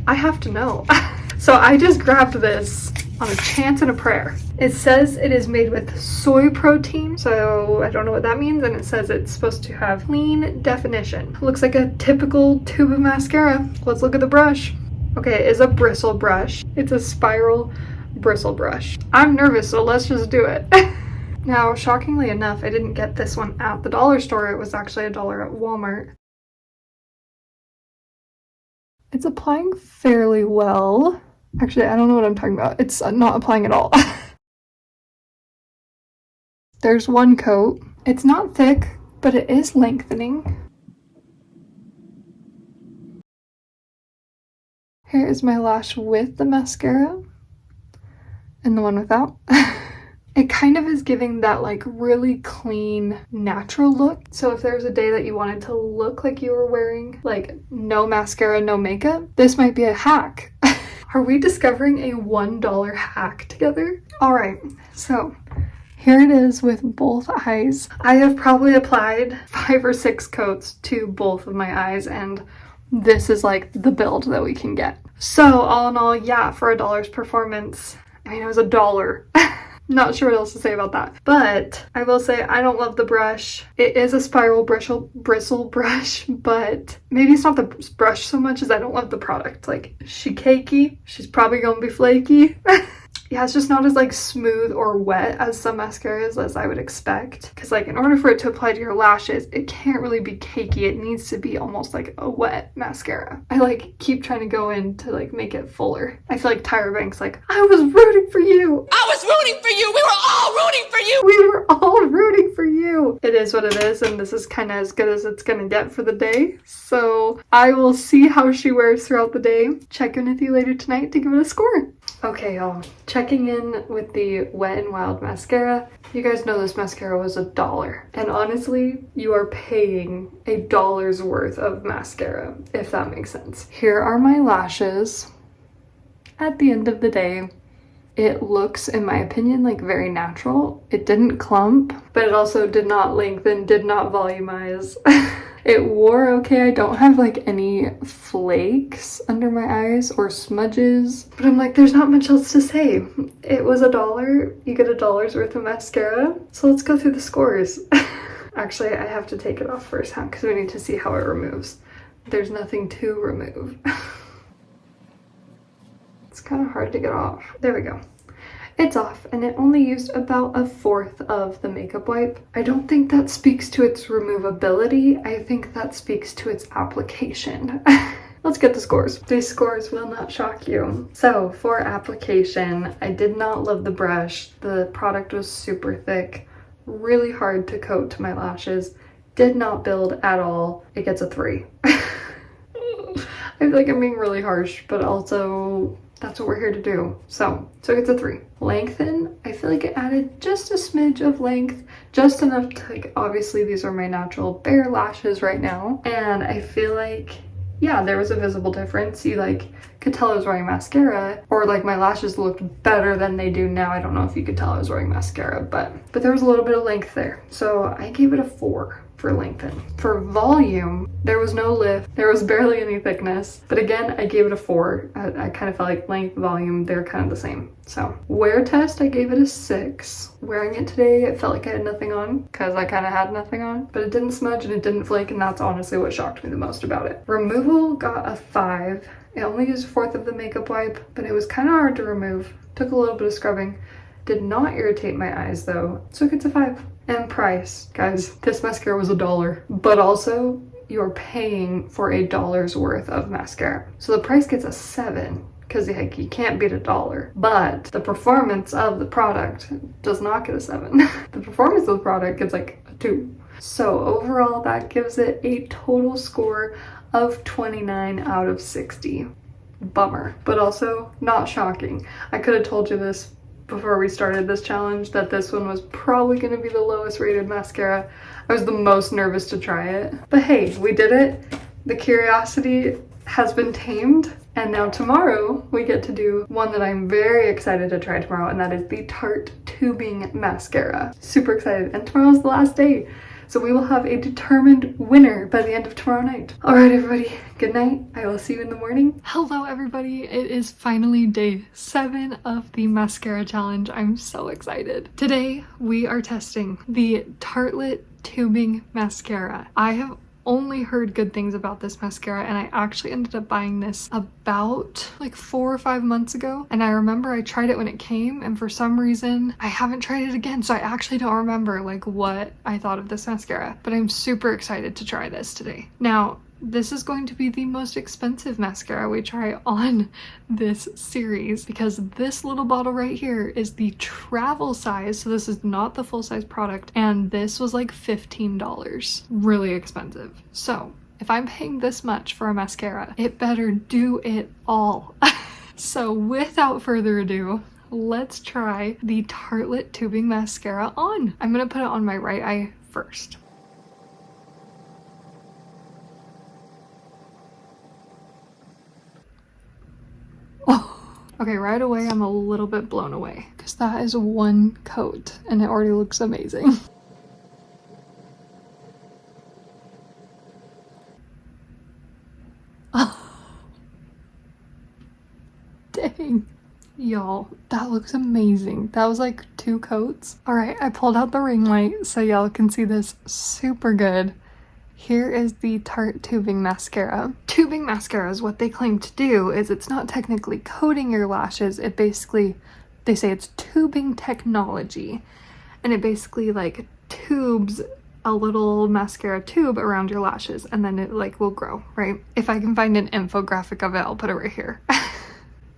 A: I have to know. So I just grabbed this on a chance and a prayer. It says it is made with soy protein, so I don't know what that means, and it says it's supposed to have clean definition. Looks like a typical tube of mascara. Let's look at the brush. Okay, it is a bristle brush. It's a spiral bristle brush. I'm nervous, so let's just do it. Now, shockingly enough, I didn't get this one at the dollar store. It was actually $1 at Walmart. It's applying fairly well. Actually, I don't know what I'm talking about. It's not applying at all. There's one coat. It's not thick, but it is lengthening. Here is my lash with the mascara and the one without. It kind of is giving that like really clean, natural look. So if there was a day that you wanted to look like you were wearing like no mascara, no makeup, this might be a hack. Are we discovering a $1 hack together? All right, so here it is with both eyes. I have probably applied 5 or 6 coats to both of my eyes, and this is like the build that we can get. So all in all, yeah, for $1's performance, I mean, it was $1. Not sure what else to say about that. But I will say I don't love the brush. It is a spiral bristle brush, but maybe it's not the brush so much as I don't love the product. Like, she cakey. She's probably gonna be flaky. Yeah, it's just not as like smooth or wet as some mascaras as I would expect. Because like in order for it to apply to your lashes, it can't really be cakey. It needs to be almost like a wet mascara. I like keep trying to go in to like make it fuller. I feel like Tyra Banks like, I was rooting for you. I was rooting for you. We were all rooting for you. We were all rooting for you. It is what it is, and this is kind of as good as it's gonna get for the day. So I will see how she wears throughout the day. Check in with you later tonight to give it a score. Okay, y'all, checking in with the Wet n Wild mascara. You guys know this mascara was $1. And honestly, you are paying $1's worth of mascara, if that makes sense. Here are my lashes. At the end of the day, it looks, in my opinion, like very natural. It didn't clump, but it also did not lengthen, did not volumize. It wore okay. I don't have like any flakes under my eyes or smudges, but I'm like, there's not much else to say. It was $1. You get $1's worth of mascara. So let's go through the scores. Actually, I have to take it off first, huh? Because we need to see how it removes. There's nothing to remove. It's kind of hard to get off. There we go. It's off, and it only used about 1/4 of the makeup wipe. I don't think that speaks to its removability. I think that speaks to its application. Let's get the scores. These scores will not shock you. So for application, I did not love the brush. The product was super thick, really hard to coat to my lashes, did not build at all. It gets a 3. I feel like I'm being really harsh, but also that's what we're here to do. So it gets a 3. Lengthen, I feel like it added just a smidge of length, just enough to, like, obviously these are my natural bare lashes right now, and I feel like, yeah, there was a visible difference. You like could tell I was wearing mascara, or like my lashes looked better than they do now. I don't know if you could tell I was wearing mascara, but there was a little bit of length there. So I gave it a 4 for lengthen. For volume, there was no lift. There was barely any thickness. But again, I gave it a 4. I kind of felt like length, volume, they're kind of the same. So wear test, I gave it a 6. Wearing it today, it felt like I had nothing on because I kind of had nothing on. But it didn't smudge and it didn't flake, and that's honestly what shocked me the most about it. Removal got a 5. It only used 1/4 of the makeup wipe, but it was kind of hard to remove. Took a little bit of scrubbing. Did not irritate my eyes though, so it gets a 5. And price, guys, this mascara was $1, but also you're paying for $1's worth of mascara. So the price gets a 7. because like, you can't beat $1. But the performance of the product does not get a 7. The performance of the product gets like a 2. So overall, that gives it a total score of 29 out of 60. Bummer, but also not shocking. I could have told you this before we started this challenge, that this one was probably going to be the lowest rated mascara. I was the most nervous to try it. But hey, we did it. The curiosity has been tamed. And now tomorrow we get to do one that I'm very excited to try tomorrow, and that is the Tarte Tubing Mascara. Super excited. And tomorrow's the last day. So we will have a determined winner by the end of tomorrow night. All right, everybody, good night. I will see you in the morning. Hello, everybody. It is finally day 7 of the mascara challenge. I'm so excited. Today, we are testing the Tartelette Tubing Mascara. I have only heard good things about this mascara, and I actually ended up buying this about like 4 or 5 months ago, and I remember I tried it when it came, and for some reason I haven't tried it again, so I actually don't remember like what I thought of this mascara, but I'm super excited to try this today. Now, this is going to be the most expensive mascara we try on this series, because this little bottle right here is the travel size, so this is not the full-size product, and this was like $15. Really expensive. So if I'm paying this much for a mascara, it better do it all. So without further ado, let's try the Tartelette Tubing Mascara on. I'm gonna put it on my right eye first. Okay, right away I'm a little bit blown away because that is one coat and it already looks amazing. Dang. Y'all, that looks amazing. That was like 2 coats. All right, I pulled out the ring light so y'all can see this super good. Here is the Tarte Tubing Mascara. Tubing mascaras, what they claim to do is it's not technically coating your lashes. It basically, they say it's tubing technology. And it basically like tubes a little mascara tube around your lashes, and then it like will grow, right? If I can find an infographic of it, I'll put it right here.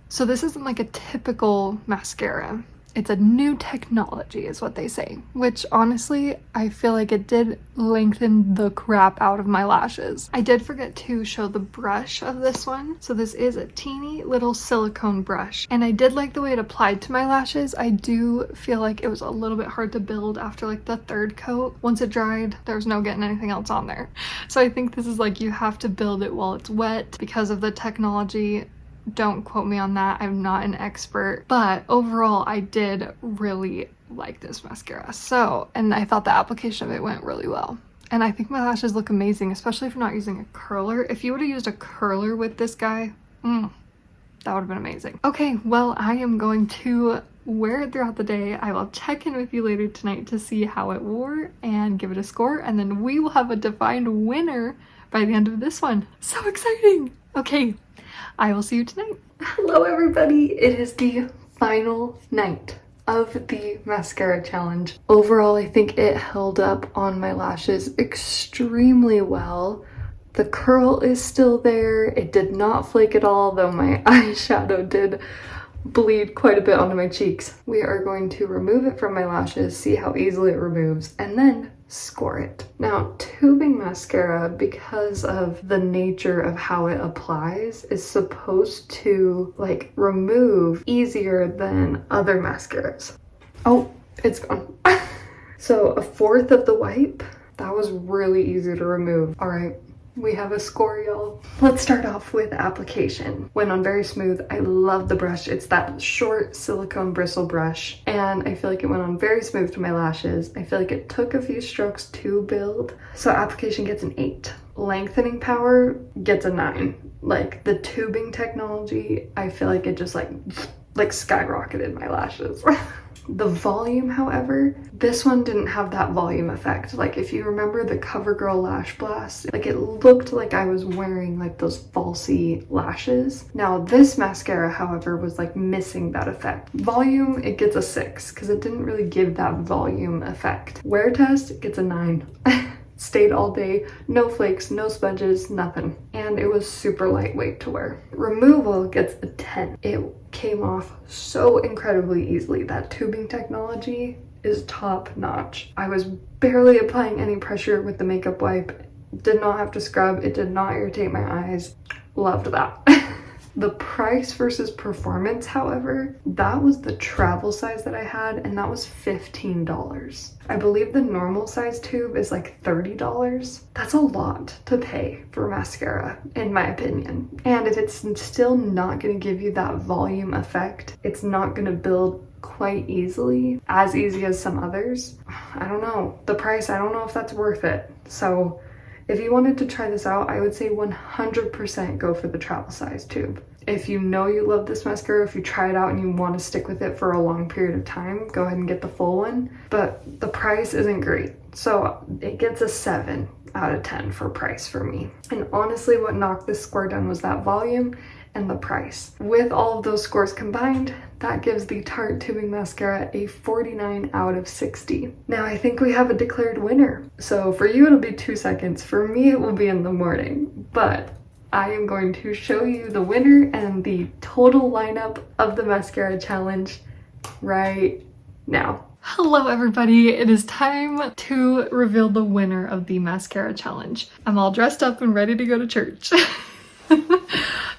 A: So this isn't like a typical mascara. It's a new technology is what they say, which honestly, I feel like it did lengthen the crap out of my lashes. I did forget to show the brush of this one. So this is a teeny little silicone brush, and I did like the way it applied to my lashes. I do feel like it was a little bit hard to build after like the 3rd coat. Once it dried, there was no getting anything else on there. So I think this is like you have to build it while it's wet because of the technology. Don't quote me on that, I'm not an expert, but overall I did really like this mascara. So, and I thought the application of it went really well. And I think my lashes look amazing, especially if you're not using a curler. If you would have used a curler with this guy, that would have been amazing. Okay, well, I am going to wear it throughout the day. I will check in with you later tonight to see how it wore and give it a score, and then we will have a defined winner by the end of this one. So exciting! Okay, I will see you tonight. Hello everybody, it is the final night of the mascara challenge. Overall, I think it held up on my lashes extremely well. The curl is still there. It did not flake at all, though my eyeshadow did bleed quite a bit onto my cheeks. We are going to remove it from my lashes, see how easily it removes, and then score it. Now, tubing mascara, because of the nature of how it applies, is supposed to like remove easier than other mascaras. Oh, it's gone. So 1/4 of the wipe, that was really easy to remove. All right, we have a score, y'all. Let's start off with application. Went on very smooth. I love the brush. It's that short silicone bristle brush, and I feel like it went on very smooth to my lashes. I feel like it took a few strokes to build. So application gets an 8. Lengthening power gets a 9. Like the tubing technology, I feel like it just like skyrocketed my lashes. The volume, however, this one didn't have that volume effect. Like if you remember the Covergirl Lash Blast, like it looked like I was wearing like those falsy lashes. Now this mascara, however, was like missing that effect. Volume, it gets a 6 because it didn't really give that volume effect. Wear test, it gets a 9. stayed all day, no flakes, no smudges, nothing. And it was super lightweight to wear. Removal gets a 10. It came off so incredibly easily. That tubing technology is top notch. I was barely applying any pressure with the makeup wipe. Did not have to scrub. It did not irritate my eyes. Loved that. The price versus performance, however, that was the travel size that I had, and that was $15. I believe the normal size tube is like $30. That's a lot to pay for mascara, in my opinion. And if it's still not going to give you that volume effect, it's not going to build quite easily, as easy as some others. I don't know. The price, I don't know if that's worth it. So if you wanted to try this out, I would say 100% go for the travel size tube. If you know you love this mascara, if you try it out and you want to stick with it for a long period of time, go ahead and get the full one. But the price isn't great. So it gets a 7 out of 10 for price for me. And honestly, what knocked this score down was that volume and the price. With all of those scores combined, that gives the Tarte Tubing Mascara a 49 out of 60. Now I think we have a declared winner. So for you it'll be 2 seconds, for me it will be in the morning. But I am going to show you the winner and the total lineup of the mascara challenge right now. Hello everybody, it is time to reveal the winner of the mascara challenge. I'm all dressed up and ready to go to church.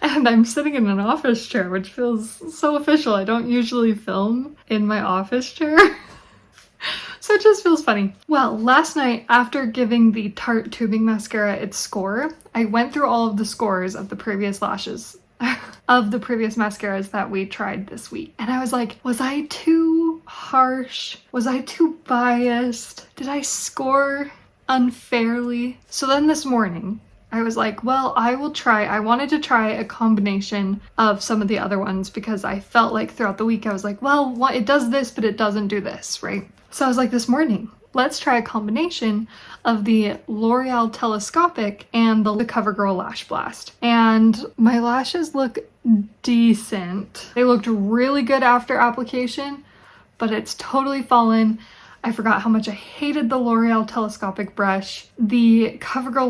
A: And I'm sitting in an office chair, which feels so official. I don't usually film in my office chair. So it just feels funny. Well, last night after giving the Tarte Tubing Mascara its score, I went through all of the scores of the previous lashes, of the previous mascaras that we tried this week. And I was like, was I too harsh? Was I too biased? Did I score unfairly? So then this morning, I was like, well, I wanted to try a combination of some of the other ones because I felt like throughout the week I was like, well, it does this, but it doesn't do this, right? So I was like, this morning, let's try a combination of the Loreal Telescopic and the Covergirl Lash Blast. And my lashes look decent. They looked really good after application, but it's totally fallen. I forgot how much I hated the Loreal Telescopic brush. The Covergirl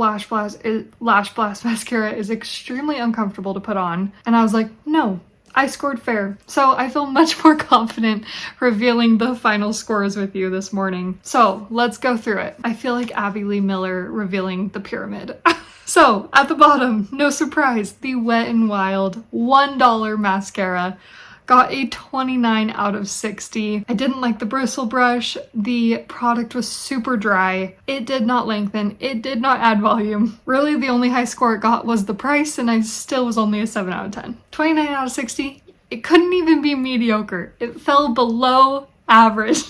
A: Lash Blast mascara is extremely uncomfortable to put on. And I was like, no, I scored fair. So I feel much more confident revealing the final scores with you this morning. So let's go through it. I feel like Abby Lee Miller revealing the pyramid. So at the bottom, no surprise, the Wet n Wild $1 mascara. Got a 29 out of 60. I didn't like the bristle brush. The product was super dry. It did not lengthen. It did not add volume. Really, the only high score it got was the price, and I still was only a 7 out of 10. 29 out of 60. It couldn't even be mediocre. It fell below average.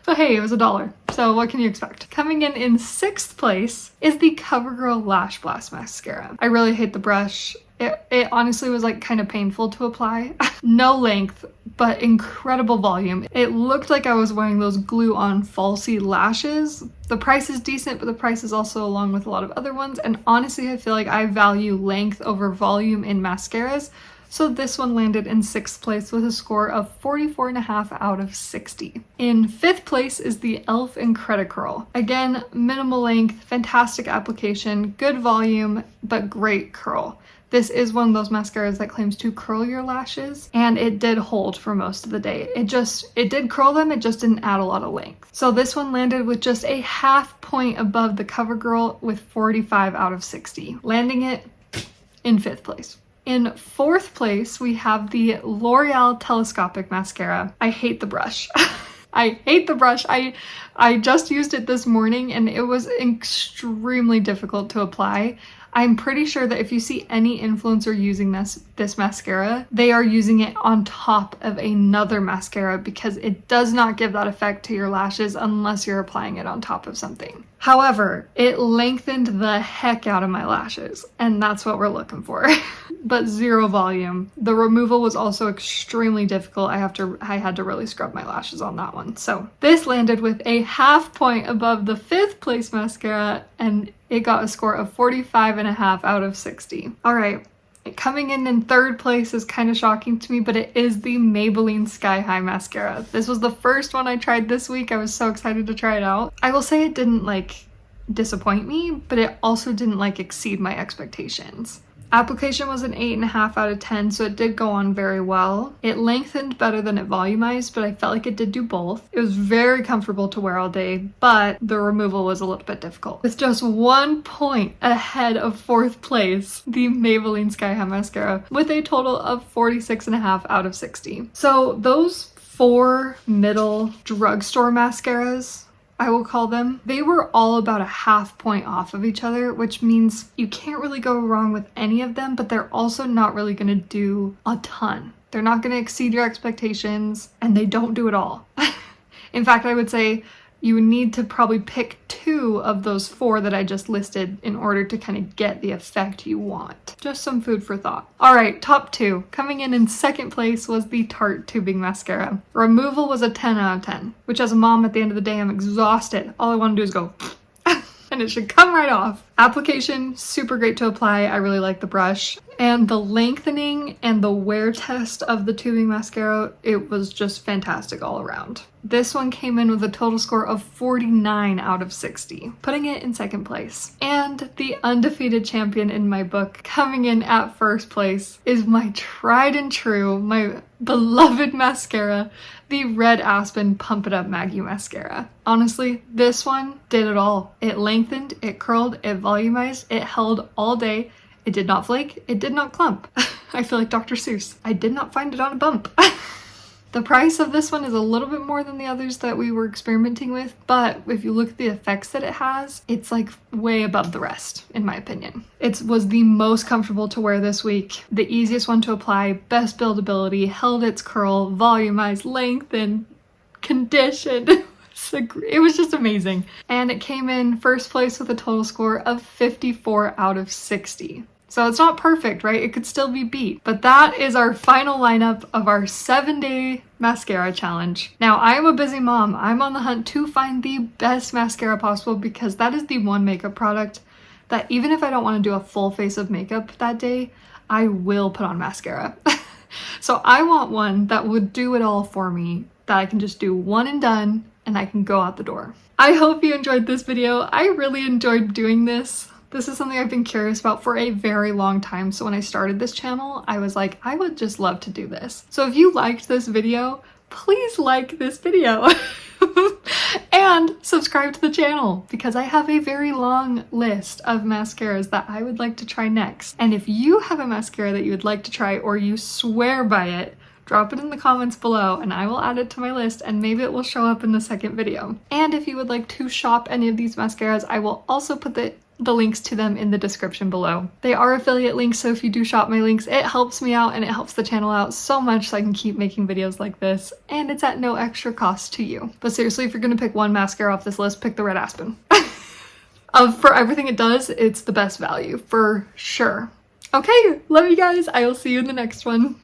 A: But hey, it was $1. So what can you expect? Coming in 6th place is the Covergirl Lash Blast Mascara. I really hate the brush. It honestly was like kind of painful to apply. No length, but incredible volume. It looked like I was wearing those glue-on falsy lashes. The price is decent, but the price is also along with a lot of other ones. And honestly, I feel like I value length over volume in mascaras. So this one landed in 6th place with a score of 44.5 out of 60. In 5th place is the e.l.f. Incredicurl. Again, minimal length, fantastic application, good volume, but great curl. This is one of those mascaras that claims to curl your lashes, and it did hold for most of the day. It did curl them, it just didn't add a lot of length. So this one landed with just a half point above the Covergirl with 45 out of 60, landing it in 5th place. In 4th place, we have the L'Oreal Telescopic Mascara. I hate the brush. I hate the brush. I just used it this morning and it was extremely difficult to apply. I'm pretty sure that if you see any influencer using this mascara, they are using it on top of another mascara because it does not give that effect to your lashes unless you're applying it on top of something. However, it lengthened the heck out of my lashes, and that's what we're looking for. But zero volume. The removal was also extremely difficult. I had to really scrub my lashes on that one. So this landed with a half point above the 5th place mascara, and it got a score of 45.5 out of 60. All right, coming in 3rd place is kind of shocking to me, but it is the Maybelline Sky High mascara. This was the first one I tried this week. I was so excited to try it out. I will say it didn't disappoint me, but it also didn't like exceed my expectations. Application was an 8.5 out of 10, so it did go on very well. It lengthened better than it volumized, but I felt like it did do both. It was very comfortable to wear all day, but the removal was a little bit difficult. With just 1 point ahead of 4th place, the Maybelline Sky High mascara, with a total of 46.5 out of 60. So those 4 middle drugstore mascaras, I will call them, they were all about a half point off of each other, which means you can't really go wrong with any of them, but they're also not really going to do a ton. They're not going to exceed your expectations, and they don't do it all. In fact, I would say you would need to probably pick 2 of those 4 that I just listed in order to kind of get the effect you want. Just some food for thought. All right, top 2. Coming in 2nd place was the Tarte tubing mascara. Removal was a 10 out of 10, which as a mom at the end of the day, I'm exhausted. All I want to do is go and it should come right off. Application, super great to apply. I really like the brush. And the lengthening and the wear test of the tubing mascara, it was just fantastic all around. This one came in with a total score of 49 out of 60, putting it in 2nd place. And the undefeated champion in my book, coming in at 1st place, is my tried and true, my beloved mascara, the Red Aspen Pump It Up Maggie mascara. Honestly, this one did it all. It lengthened, it curled, it volumized, it held all day. It did not flake, it did not clump. I feel like Dr. Seuss. I did not find it on a bump. The price of this one is a little bit more than the others that we were experimenting with, but if you look at the effects that it has, it's like way above the rest, in my opinion. It was the most comfortable to wear this week, the easiest one to apply, best buildability, held its curl, volumized, lengthened, conditioned. It was just amazing. And it came in 1st place with a total score of 54 out of 60. So it's not perfect, right? It could still be beat. But that is our final lineup of our 7-day mascara challenge. Now, I am a busy mom. I'm on the hunt to find the best mascara possible because that is the one makeup product that even if I don't want to do a full face of makeup that day, I will put on mascara. So I want one that would do it all for me, that I can just do one and done and I can go out the door. I hope you enjoyed this video. I really enjoyed doing this. This is something I've been curious about for a very long time. So when I started this channel, I was like, I would just love to do this. So if you liked this video, please like this video and subscribe to the channel because I have a very long list of mascaras that I would like to try next. And if you have a mascara that you would like to try or you swear by it, drop it in the comments below and I will add it to my list and maybe it will show up in the 2nd video. And if you would like to shop any of these mascaras, I will also put the links to them in the description below. They are affiliate links, so if you do shop my links, it helps me out and it helps the channel out so much so I can keep making videos like this, and it's at no extra cost to you. But seriously, if you're gonna pick one mascara off this list, pick the Red Aspen. For everything it does, it's the best value, for sure. Okay, love you guys. I will see you in the next one.